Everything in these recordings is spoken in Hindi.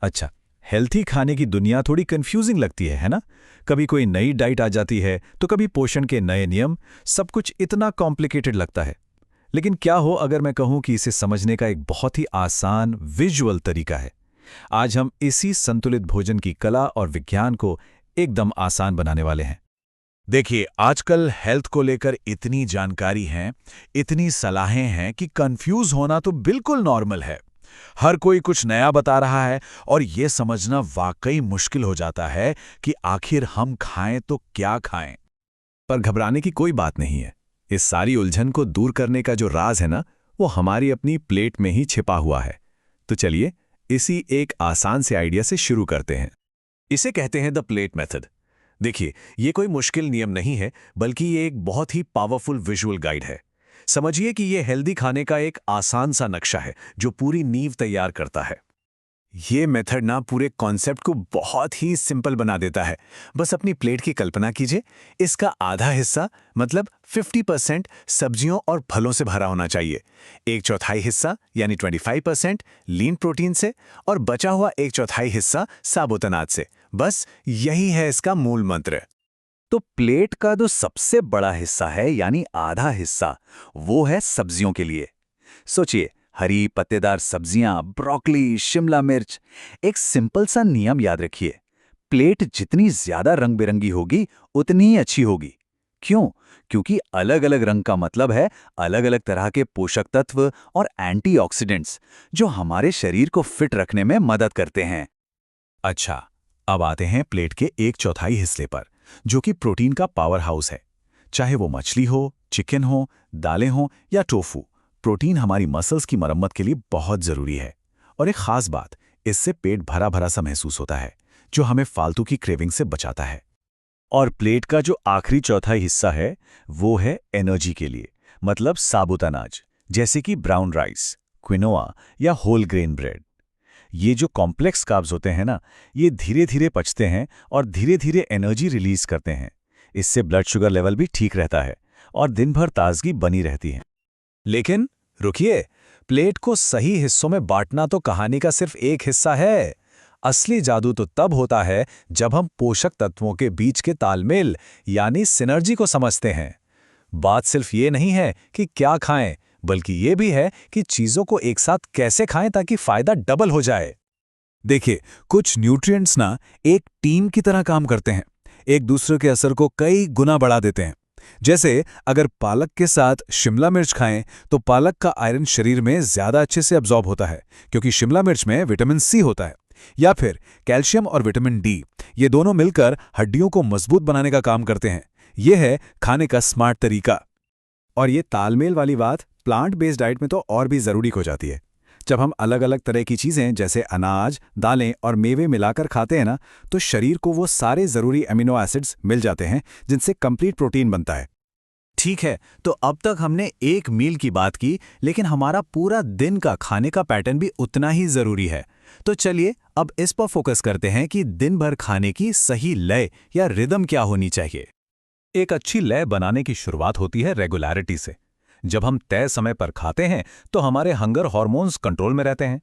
अच्छा, हेल्थी खाने की दुनिया थोड़ी कंफ्यूजिंग लगती है ना? कभी कोई नई डाइट आ जाती है तो कभी पोषण के नए नियम। सब कुछ इतना कॉम्प्लिकेटेड लगता है। लेकिन क्या हो अगर मैं कहूं कि इसे समझने का एक बहुत ही आसान विजुअल तरीका है। आज हम इसी संतुलित भोजन की कला और विज्ञान को एकदम आसान बनाने वाले हैं। देखिए, आजकल हेल्थ को लेकर इतनी जानकारी है, इतनी सलाहें हैं कि कंफ्यूज होना तो बिल्कुल नॉर्मल है। हर कोई कुछ नया बता रहा है और ये समझना वाकई मुश्किल हो जाता है कि आखिर हम खाएं तो क्या खाएं। पर घबराने की कोई बात नहीं है। इस सारी उलझन को दूर करने का जो राज है ना, वो हमारी अपनी प्लेट में ही छिपा हुआ है। तो चलिए इसी एक आसान से आइडिया से शुरू करते हैं। इसे कहते हैं द प्लेट मेथड। देखिए, ये कोई मुश्किल नियम नहीं है, बल्कि ये एक बहुत ही पावरफुल विजुअल गाइड है। समझिए कि ये हेल्दी खाने का एक आसान सा नक्शा है जो पूरी नींव तैयार करता है। ये मेथड ना पूरे कॉन्सेप्ट को बहुत ही सिंपल बना देता है। बस अपनी प्लेट की कल्पना कीजिए। इसका आधा हिस्सा मतलब 50% सब्जियों और फलों से भरा होना चाहिए। एक चौथाई हिस्सा यानी 25% लीन प्रोटीन से और बचा हुआ एक चौथाई हिस्सा साबुत अनाज से। बस यही है इसका मूल मंत्र। तो प्लेट का जो सबसे बड़ा हिस्सा है यानी आधा हिस्सा, वो है सब्जियों के लिए। सोचिए, हरी पत्तेदार सब्जियां, ब्रोकली, शिमला मिर्च। एक सिंपल सा नियम याद रखिए, प्लेट जितनी ज्यादा रंग बिरंगी होगी उतनी ही अच्छी होगी। क्यों? क्योंकि अलग अलग रंग का मतलब है अलग अलग तरह के पोषक तत्व और एंटीऑक्सीडेंट्स जो हमारे शरीर को फिट रखने में मदद करते हैं। अच्छा, अब आते हैं प्लेट के एक चौथाई हिस्से पर, जो कि प्रोटीन का पावर हाउस है। चाहे वो मछली हो, चिकन हो, दालें हो या टोफू, प्रोटीन हमारी मसल्स की मरम्मत के लिए बहुत जरूरी है। और एक खास बात, इससे पेट भरा भरा सा महसूस होता है, जो हमें फालतू की क्रेविंग से बचाता है। और प्लेट का जो आखिरी चौथाई हिस्सा है, वो है एनर्जी के लिए, मतलब साबुत अनाज, जैसे कि ब्राउन राइस, क्विनोआ या होल ग्रेन ब्रेड। ये जो कॉम्प्लेक्स कार्ब्स होते हैं ना, ये धीरे धीरे पचते हैं और धीरे धीरे एनर्जी रिलीज करते हैं। इससे ब्लड शुगर लेवल भी ठीक रहता है और दिन भर ताजगी बनी रहती है। लेकिन रुकिए, प्लेट को सही हिस्सों में बांटना तो कहानी का सिर्फ एक हिस्सा है। असली जादू तो तब होता है जब हम पोषक तत्वों के बीच के तालमेल यानी सिनर्जी को समझते हैं। बात सिर्फ ये नहीं है कि क्या खाएं, बल्कि ये भी है कि चीजों को एक साथ कैसे खाएं ताकि फायदा डबल हो जाए। देखिए, कुछ न्यूट्रिएंट्स ना एक टीम की तरह काम करते हैं, एक दूसरे के असर को कई गुना बढ़ा देते हैं। जैसे अगर पालक के साथ शिमला मिर्च खाएं तो पालक का आयरन शरीर में ज्यादा अच्छे से अब्जॉर्ब होता है, क्योंकि शिमला मिर्च में विटामिन सी होता है। या फिर कैल्शियम और विटामिन डी, ये दोनों मिलकर हड्डियों को मजबूत बनाने का काम करते हैं। यह है खाने का स्मार्ट तरीका। और ये तालमेल वाली बात प्लांट बेस्ड डाइट में तो और भी जरूरी हो जाती है। जब हम अलग अलग तरह की चीजें जैसे अनाज, दालें और मेवे मिलाकर खाते हैं ना, तो शरीर को वो सारे जरूरी अमीनो एसिड्स मिल जाते हैं जिनसे कंप्लीट प्रोटीन बनता है। ठीक है, तो अब तक हमने एक मील की बात की, लेकिन हमारा पूरा दिन का खाने का पैटर्न भी उतना ही जरूरी है। तो चलिए अब इस पर फोकस करते हैं कि दिन भर खाने की सही लय या रिदम क्या होनी चाहिए। एक अच्छी लय बनाने की शुरुआत होती है रेगुलरिटी से। जब हम तय समय पर खाते हैं तो हमारे हंगर हार्मोन्स कंट्रोल में रहते हैं।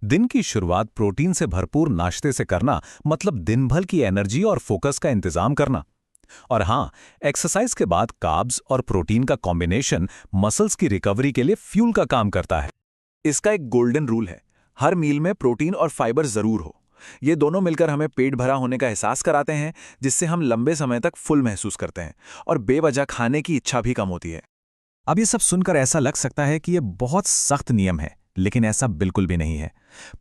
दिन की शुरुआत प्रोटीन से भरपूर नाश्ते से करना मतलब दिन भर की एनर्जी और फोकस का इंतजाम करना। और हाँ, एक्सरसाइज के बाद कार्ब्स और प्रोटीन का कॉम्बिनेशन मसल्स की रिकवरी के लिए फ्यूल का काम करता है। इसका एक गोल्डन रूल है, हर मील में प्रोटीन और फाइबर जरूर हो। ये दोनों मिलकर हमें पेट भरा होने का एहसास कराते हैं, जिससे हम लंबे समय तक फुल महसूस करते हैं और बेवजह खाने की इच्छा भी कम होती है। अब ये सब सुनकर ऐसा लग सकता है कि ये बहुत सख्त नियम है, लेकिन ऐसा बिल्कुल भी नहीं है।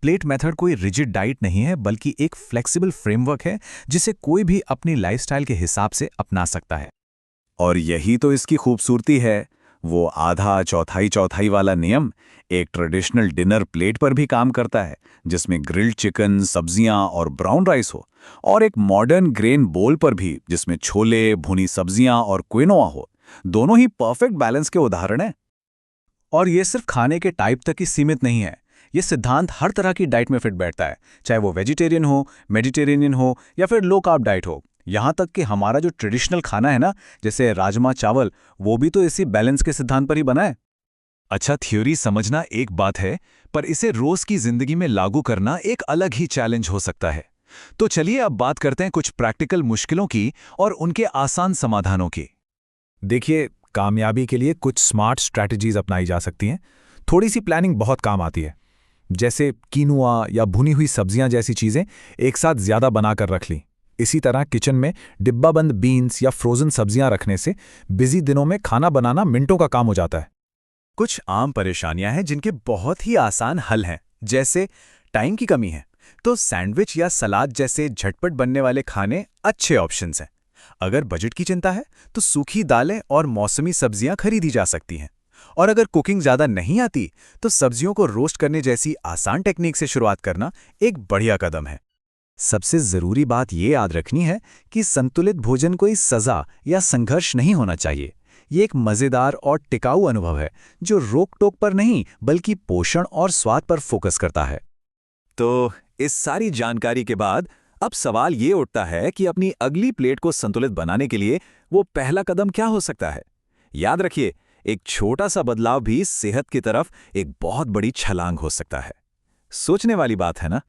प्लेट मेथड कोई रिजिड डाइट नहीं है, बल्कि एक फ्लेक्सिबल फ्रेमवर्क है जिसे कोई भी अपनी लाइफस्टाइल के हिसाब से अपना सकता है। और यही तो इसकी खूबसूरती है। वो आधा चौथाई चौथाई वाला नियम एक ट्रेडिशनल डिनर प्लेट पर भी काम करता है, जिसमें ग्रिल्ड चिकन, सब्जियां और ब्राउन राइस हो, और एक मॉडर्न ग्रेन बोल पर भी जिसमें छोले, भुनी सब्जियां और क्विनोआ हो। दोनों ही परफेक्ट बैलेंस के उदाहरण हैं। और ये सिर्फ खाने के टाइप तक ही सीमित नहीं है। ये सिद्धांत हर तरह की डाइट में फिट बैठता है, चाहे वो वेजिटेरियन हो, मेडिटेरेनियन हो या फिर लो कार्ब डाइट हो। यहाँ तक कि हमारा जो ट्रेडिशनल खाना है ना, जैसे राजमा चावल, वो भी तो इसी बैलेंस के सिद्धांत पर ही बना है। अच्छा, थ्योरी समझना एक बात है, पर इसे रोज की जिंदगी में लागू करना एक अलग ही चैलेंज हो सकता है। तो चलिए अब बात करते हैं कुछ प्रैक्टिकल मुश्किलों की और उनके आसान समाधानों की। देखिए, कामयाबी के लिए कुछ स्मार्ट स्ट्रैटेजीज अपनाई जा सकती हैं। थोड़ी सी प्लानिंग बहुत काम आती है। जैसे कीनुआ या भुनी हुई सब्जियां जैसी चीजें एक साथ ज्यादा बनाकर रख ली। इसी तरह किचन में डिब्बाबंद बीन्स या फ्रोजन सब्जियां रखने से बिजी दिनों में खाना बनाना मिनटों का काम हो जाता है। कुछ आम परेशानियां हैं जिनके बहुत ही आसान हल हैं, जैसे टाइम की कमी है तो सैंडविच या सलाद जैसे झटपट बनने वाले खाने अच्छे ऑप्शंस हैं। अगर बजट की चिंता है तो सूखी दालें और मौसमी सब्जियां खरीदी जा सकती हैं। और अगर कुकिंग ज़्यादा नहीं आती तो सब्जियों को रोस्ट करने जैसी आसान टेक्निक से शुरुआत करना एक बढ़िया कदम है। सबसे ज़रूरी बात ये याद रखनी है कि संतुलित भोजन कोई सज़ा या संघर्ष नहीं होना चाहिए। ये एक मज़ेदार और टिकाऊ अनुभव है जो रोक-टोक पर नहीं बल्कि पोषण और स्वाद पर फोकस करता है। तो इस सारी जानकारी के बाद अब सवाल ये उठता है कि अपनी अगली प्लेट को संतुलित बनाने के लिए वो पहला कदम क्या हो सकता है। याद रखिए, एक छोटा सा बदलाव भी सेहत की तरफ एक बहुत बड़ी छलांग हो सकता है। सोचने वाली बात है ना?